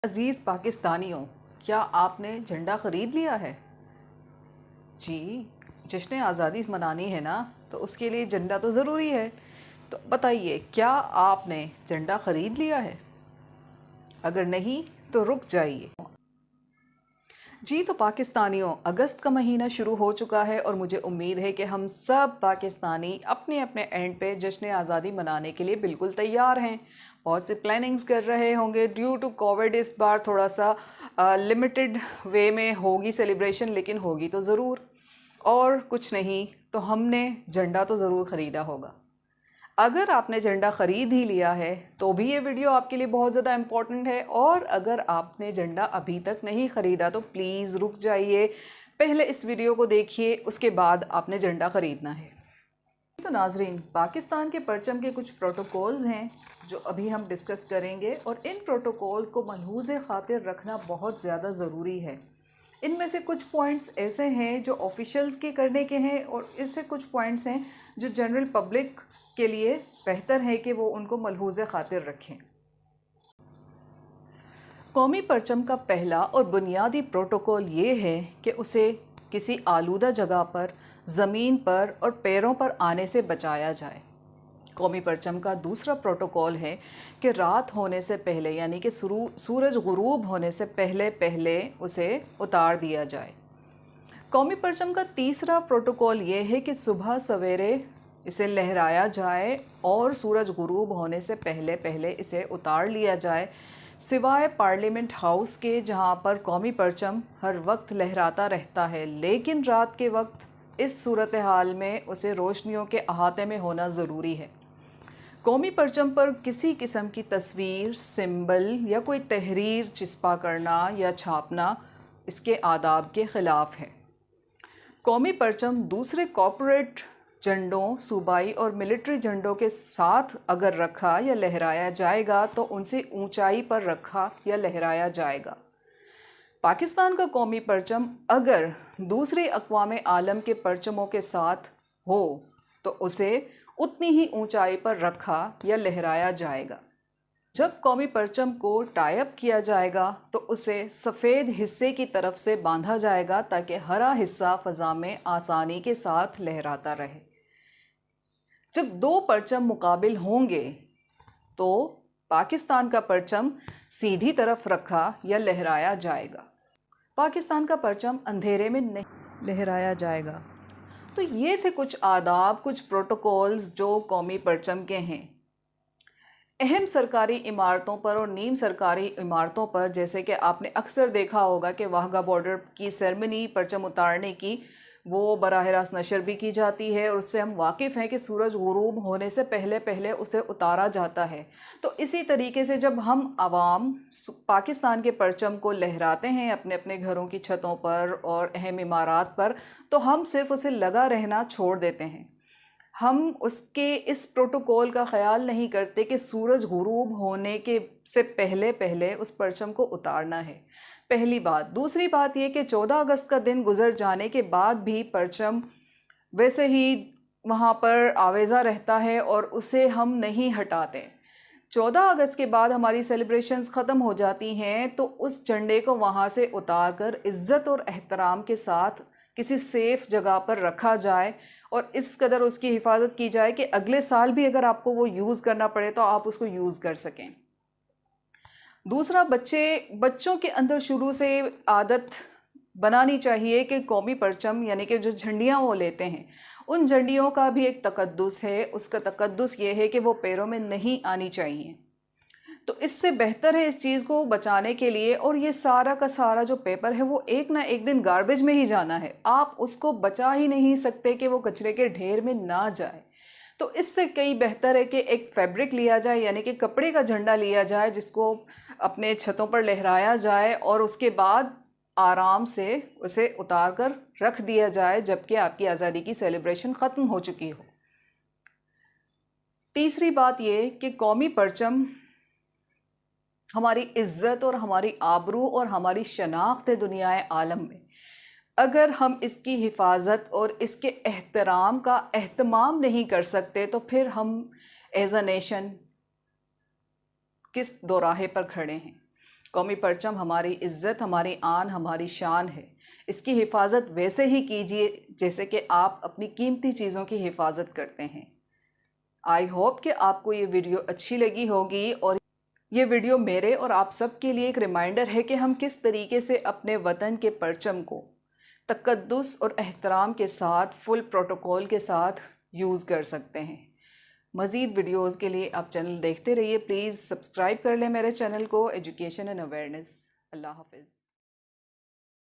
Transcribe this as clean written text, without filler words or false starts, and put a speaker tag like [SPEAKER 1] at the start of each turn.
[SPEAKER 1] अज़ीज़ पाकिस्तानियों, क्या आपने झंडा ख़रीद लिया है? जी, जश्न आज़ादी मनानी है ना, तो उसके लिए झंडा तो ज़रूरी है। तो बताइए, क्या आपने झंडा ख़रीद लिया है? अगर नहीं, तो रुक जाइए। जी, तो पाकिस्तानियों, अगस्त का महीना शुरू हो चुका है और मुझे उम्मीद है कि हम सब पाकिस्तानी अपने अपने एंड पे जश्न आज़ादी मनाने के लिए बिल्कुल तैयार हैं। बहुत से प्लानिंग्स कर रहे होंगे। ड्यू टू कोविड इस बार थोड़ा सा लिमिटेड वे में होगी सेलिब्रेशन, लेकिन होगी तो ज़रूर। और कुछ नहीं तो हमने झंडा तो ज़रूर ख़रीदा होगा। अगर आपने झंडा ख़रीद ही लिया है तो भी ये वीडियो आपके लिए बहुत ज़्यादा इम्पॉर्टेंट है, और अगर आपने झंडा अभी तक नहीं ख़रीदा तो प्लीज़ रुक जाइए, पहले इस वीडियो को देखिए, उसके बाद आपने झंडा ख़रीदना है। तो नाजरीन, पाकिस्तान के परचम के कुछ प्रोटोकॉल्स हैं जो अभी हम डिस्कस करेंगे, और इन प्रोटोकॉल्स को मलहूज़ खातिर रखना बहुत ज़्यादा ज़रूरी है। इनमें से कुछ पॉइंट्स ऐसे हैं जो ऑफिशियल्स के करने के हैं, और इससे कुछ पॉइंट्स हैं जो जनरल पब्लिक के लिए बेहतर है कि वो उनको मलहूज़ खातिर रखें। कौमी परचम का पहला और बुनियादी प्रोटोकॉल ये है कि उसे किसी आलूदा जगह पर, ज़मीन पर और पैरों पर आने से बचाया जाए। कौमी परचम का दूसरा प्रोटोकॉल है कि रात होने से पहले, यानी कि सूरज गुरूब होने से पहले पहले उसे उतार दिया जाए। कौमी परचम का तीसरा प्रोटोकॉल ये है कि सुबह सवेरे इसे लहराया जाए और सूरज गुरूब होने से पहले पहले इसे उतार लिया जाए, सिवाय पार्लियामेंट हाउस के, जहाँ पर कौमी परचम हर वक्त लहराता रहता है, लेकिन रात के वक्त इस सूरत हाल में उसे रोशनियों के अहाते में होना ज़रूरी है। कौमी परचम पर किसी किस्म की तस्वीर, सिंबल या कोई तहरीर चिस्पा करना या छापना इसके आदाब के ख़िलाफ़ है। कौमी परचम दूसरे कॉर्पोरेट झंडों, सूबाई और मिलिट्री झंडों के साथ अगर रखा या लहराया जाएगा तो उनसे ऊंचाई पर रखा या लहराया जाएगा। पाकिस्तान का कौमी परचम अगर दूसरे अक़वाम आलम के परचमों के साथ हो तो उसे उतनी ही ऊंचाई पर रखा या लहराया जाएगा। जब कौमी परचम को टाई अप किया जाएगा तो उसे सफ़ेद हिस्से की तरफ से बांधा जाएगा ताकि हरा हिस्सा फ़ज़ा में आसानी के साथ लहराता रहे। जब दो परचम मुकाबिल होंगे तो पाकिस्तान का परचम सीधी तरफ रखा या लहराया जाएगा। पाकिस्तान का परचम अंधेरे में नहीं लहराया जाएगा। तो ये थे कुछ आदाब, कुछ प्रोटोकॉल्स जो कौमी परचम के हैं। अहम सरकारी इमारतों पर और नीम सरकारी इमारतों पर, जैसे कि आपने अक्सर देखा होगा कि वाहगा बॉर्डर की सेरेमनी परचम उतारने की वो बराह रास्त नशर भी की जाती है, और उससे हम वाकिफ़ हैं कि सूरज गुरूब होने से पहले पहले उसे उतारा जाता है। तो इसी तरीके से जब हम आवाम पाकिस्तान के परचम को लहराते हैं अपने अपने घरों की छतों पर और अहम इमारात पर, तो हम सिर्फ उसे लगा रहना छोड़ देते हैं। हम उसके इस प्रोटोकॉल का ख्याल नहीं करते कि सूरज गुरूब होने के से पहले पहले उस परचम को उतारना है। पहली बात। दूसरी बात ये कि 14 अगस्त का दिन गुजर जाने के बाद भी परचम वैसे ही वहाँ पर आवेज़ा रहता है और उसे हम नहीं हटाते। 14 अगस्त के बाद हमारी सेलिब्रेशंस ख़त्म हो जाती हैं, तो उस झंडे को वहाँ से उतार कर इज़्ज़त और एहतराम के साथ किसी सेफ़ जगह पर रखा जाए, और इस कदर उसकी हिफाजत की जाए कि अगले साल भी अगर आपको वो यूज़ करना पड़े तो आप उसको यूज़ कर सकें। दूसरा, बच्चों के अंदर शुरू से आदत बनानी चाहिए कि कौमी परचम यानी कि जो झंडियाँ वो लेते हैं, उन झंडियों का भी एक तकद्दुस है। उसका तकद्दुस ये है कि वो पैरों में नहीं आनी चाहिए। तो इससे बेहतर है इस चीज़ को बचाने के लिए, और ये सारा का सारा जो पेपर है वो एक ना एक दिन गार्बेज में ही जाना है। आप उसको बचा ही नहीं सकते कि वो कचरे के ढेर में ना जाए। तो इससे कई बेहतर है कि एक फैब्रिक लिया जाए, यानी कि कपड़े का झंडा लिया जाए, जिसको अपने छतों पर लहराया जाए और उसके बाद आराम से उसे उतार कर रख दिया जाए जबकि आपकी आज़ादी की सेलिब्रेशन ख़त्म हो चुकी हो। तीसरी बात ये कि कौमी परचम हमारी इज़्ज़त और हमारी आबरू और हमारी शनाख्त है दुनियाए आलम में। अगर हम इसकी हिफाजत और इसके एहतराम का एहतमाम नहीं कर सकते तो फिर हम एज़ अ नेशन किस दोराहे पर खड़े हैं। कौमी परचम हमारी इज़्ज़त, हमारी आन, हमारी शान है। इसकी हिफाजत वैसे ही कीजिए जैसे कि आप अपनी कीमती चीज़ों की हिफाजत करते हैं। आई होप कि आपको ये वीडियो अच्छी लगी होगी और ये वीडियो मेरे और आप सब के लिए एक रिमाइंडर है कि हम किस तरीके से अपने वतन के परचम को तकद्दुस और एहतराम के साथ, फुल प्रोटोकॉल के साथ यूज़ कर सकते हैं। मज़ीद वीडियोज़ के लिए आप चैनल देखते रहिए। प्लीज़ सब्सक्राइब कर लें मेरे चैनल को, एजुकेशन एंड अवेयरनेस। अल्लाह हाफ़िज़।